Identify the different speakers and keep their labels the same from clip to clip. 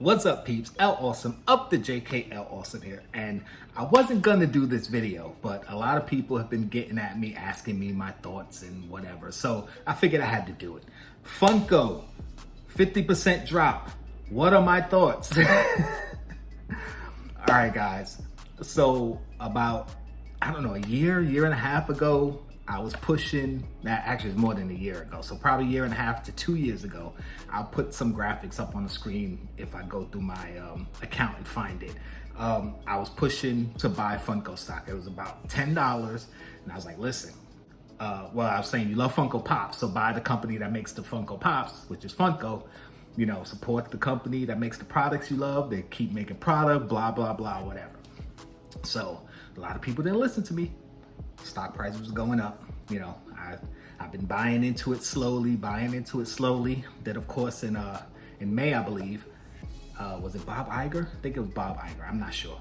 Speaker 1: What's up, peeps? L Awesome, up the JKL Awesome here. And I wasn't gonna do this video, but a lot of people have been getting at me, asking me my thoughts and whatever. So I figured I had to do it. Funko, 50% drop. What are my thoughts? All right, guys. So about, I don't know, a year and a half ago, I was pushing, actually it's more than a year ago, so probably a year and a half to 2 years ago, I'll put some graphics up on the screen if I go through my account and find it. I was pushing to buy Funko Stock. It was about $10, and I was like, listen, well, I was saying you love Funko Pops, so buy the company that makes the Funko Pops, which is Funko. You know, support the company that makes the products you love. They keep making product, blah, blah, blah, whatever. So a lot of people didn't listen to me. Stock price was going up. You know, I've been buying into it slowly. Then of course in May, I believe, was it Bob Iger? I think it was Bob Iger, I'm not sure.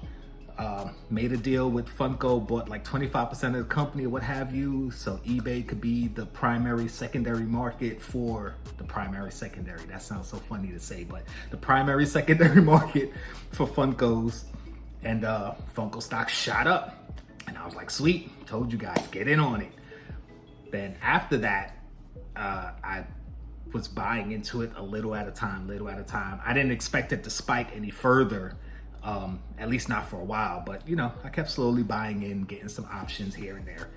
Speaker 1: Made a deal with Funko, bought like 25% of the company or what have you, so eBay could be the primary secondary market for the primary secondary. That sounds so funny to say, but the primary secondary market for Funkos, and Funko stock shot up. And I was like, sweet, told you guys, get in on it. Then after that, I was buying into it a little at a time. I didn't expect it to spike any further, at least not for a while. But, you know, I kept slowly buying in, getting some options here and there.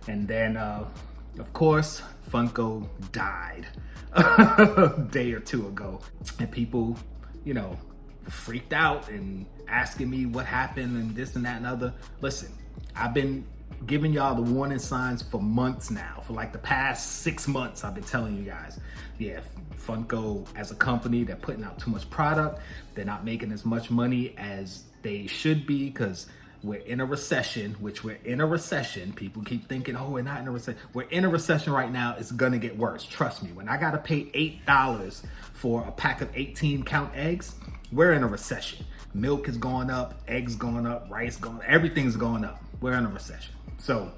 Speaker 1: And then, of course, Funko died a day or two ago. And people, you know, freaked out and asking me what happened and this and that and other. Listen, I've been giving y'all the warning signs for months now. For like the past 6 months, I've been telling you guys, yeah, Funko as a company, they're putting out too much product. They're not making as much money as they should be because we're in a recession, which we're in a recession. People keep thinking, oh, we're not in a recession. We're in a recession right now. It's gonna get worse. Trust me, when I gotta pay $8 for a pack of 18 count eggs, we're in a recession. Milk is going up, eggs going up, rice going up, everything's going up. We're in a recession. So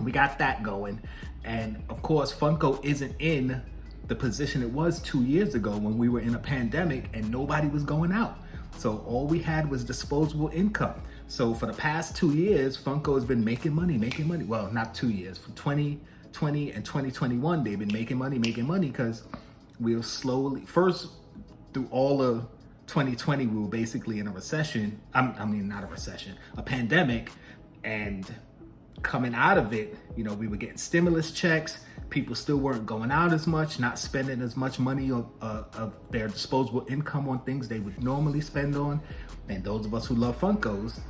Speaker 1: we got that going. And of course, Funko isn't in the position it was 2 years ago when we were in a pandemic and nobody was going out. So all we had was disposable income. So for the past 2 years, Funko has been making money. Well, not 2 years, for 2020 and 2021, they've been making money because we were slowly, first through all of 2020, we were basically in a recession. I mean, not a recession, a pandemic. And coming out of it, you know, we were getting stimulus checks. People still weren't going out as much, not spending as much money of their disposable income on things they would normally spend on. And those of us who love Funkos,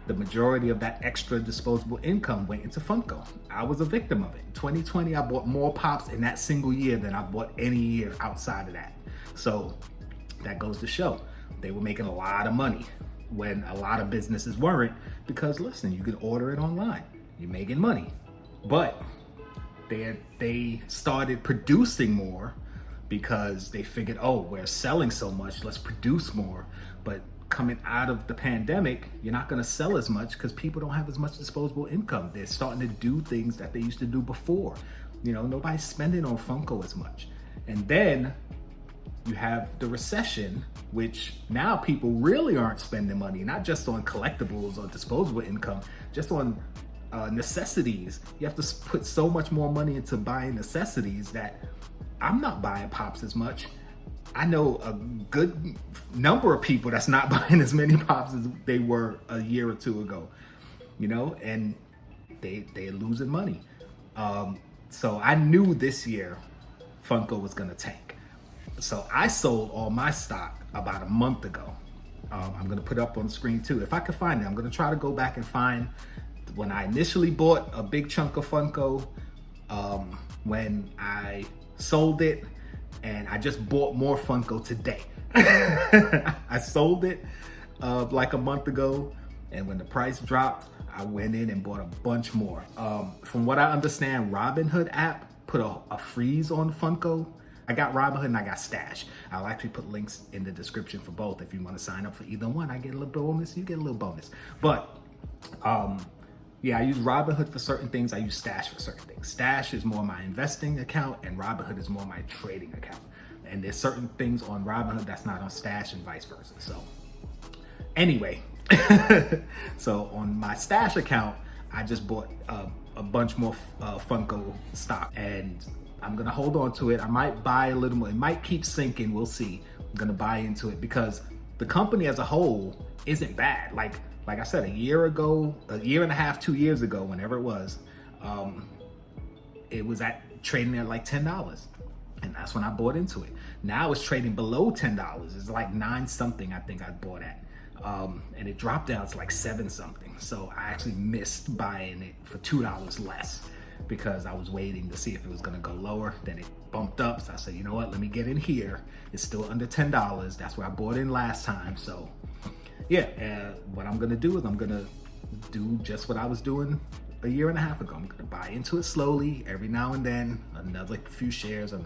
Speaker 1: the majority of that extra disposable income went into Funko. I was a victim of it. In 2020, I bought more Pops in that single year than I bought any year outside of that. So that goes to show they were making a lot of money when a lot of businesses weren't, because listen, you can order it online, you're making money. But they started producing more because they figured, oh, we're selling so much, let's produce more. But coming out of the pandemic, you're not going to sell as much because people don't have as much disposable income. They're starting to do things that they used to do before. You know, nobody's spending on Funko as much. And then you have the recession, which now people really aren't spending money, not just on collectibles or disposable income, just on necessities. You have to put so much more money into buying necessities that I'm not buying Pops as much. I know a good number of people that's not buying as many Pops as they were a year or two ago, you know, and they're losing money. So I knew this year Funko was gonna tank. So I sold all my stock about a month ago. I'm gonna put up on the screen too. If I can find it, I'm gonna try to go back and find when I initially bought a big chunk of Funko, when I sold it, and I just bought more Funko today. I sold it like a month ago, and when the price dropped, I went in and bought a bunch more. From what I understand, Robinhood app put a freeze on Funko. I got Robinhood and I got Stash. I'll actually put links in the description for both. If you want to sign up for either one, I get a little bonus, you get a little bonus. But yeah, I use Robinhood for certain things. I use Stash for certain things. Stash is more my investing account and Robinhood is more my trading account. And there's certain things on Robinhood that's not on Stash and vice versa. So anyway, so on my Stash account, I just bought a bunch more Funko stock, and I'm gonna hold on to it. I might buy a little more. It might keep sinking. We'll see. I'm gonna buy into it because the company as a whole isn't bad. Like I said, a year and a half, 2 years ago, whenever it was trading at like $10. And that's when I bought into it. Now it's trading below $10. It's like 9 something I think I bought at. And it dropped down to like 7 something. So I actually missed buying it for $2 less because I was waiting to see if it was gonna go lower. Then it bumped up. So I said, you know what, let me get in here. It's still under $10. That's where I bought in last time. So yeah, what I'm gonna do is I'm gonna do just what I was doing a year and a half ago. I'm gonna buy into it slowly, every now and then, another few shares, and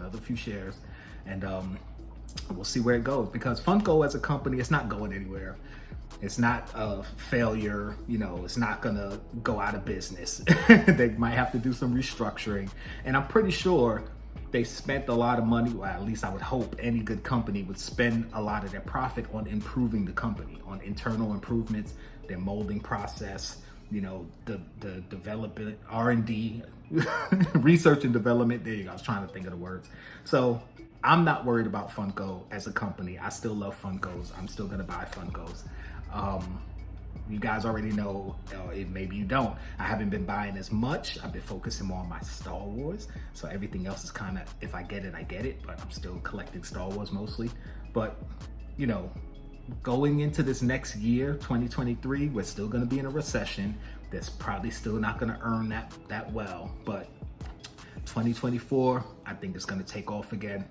Speaker 1: we'll see where it goes. Because Funko as a company, it's not going anywhere. It's not a failure, you know, it's not gonna go out of business. They might have to do some restructuring. And I'm pretty sure they spent a lot of money, or at least I would hope any good company would spend a lot of their profit on improving the company, on internal improvements, their molding process, you know, the development, R&D, research and development. There you go. I was trying to think of the words. So I'm not worried about Funko as a company. I still love Funkos. I'm still gonna buy Funkos. You guys already know, maybe you don't. I haven't been buying as much. I've been focusing more on my Star Wars. So everything else is kind of, if I get it, I get it. But I'm still collecting Star Wars mostly. But, you know, going into this next year, 2023, we're still going to be in a recession. That's probably still not going to earn that well. But 2024, I think it's going to take off again.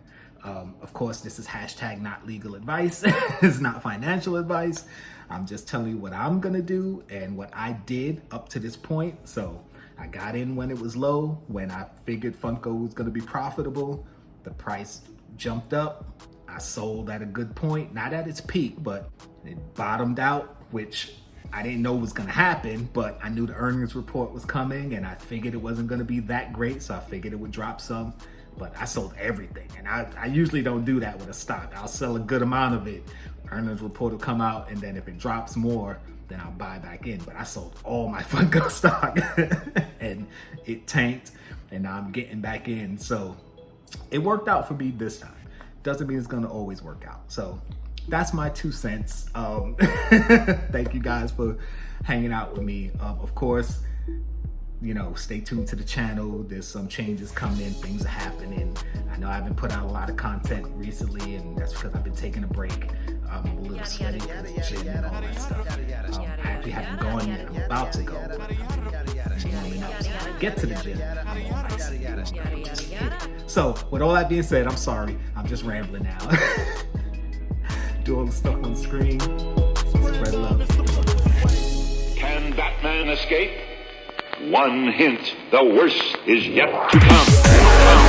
Speaker 1: Of course, this is hashtag not legal advice. It's not financial advice. I'm just telling you what I'm going to do and what I did up to this point. So I got in when it was low, when I figured Funko was going to be profitable. The price jumped up. I sold at a good point, not at its peak, but it bottomed out, which I didn't know was gonna happen, but I knew the earnings report was coming and I figured it wasn't gonna be that great, so I figured it would drop some, but I sold everything. And I usually don't do that with a stock. I'll sell a good amount of it. Earnings report will come out, and then if it drops more, then I'll buy back in. But I sold all my Funko stock and it tanked, and now I'm getting back in. So it worked out for me this time. Doesn't mean it's gonna always work out. So that's my 2 cents. Thank you guys for hanging out with me. Of course, you know, stay tuned to the channel. There's some changes coming, things are happening. I know I haven't put out a lot of content recently, and that's because I've been taking a break. I'm a little sweaty because gym and all that stuff. I actually haven't gone yet. I'm about to go, but get to the gym. I'm on ice. So with all that being said, I'm sorry. I'm just rambling now. Do all the stuff on the screen. Spread love.
Speaker 2: Can Batman escape? One hint, the worst is yet to come.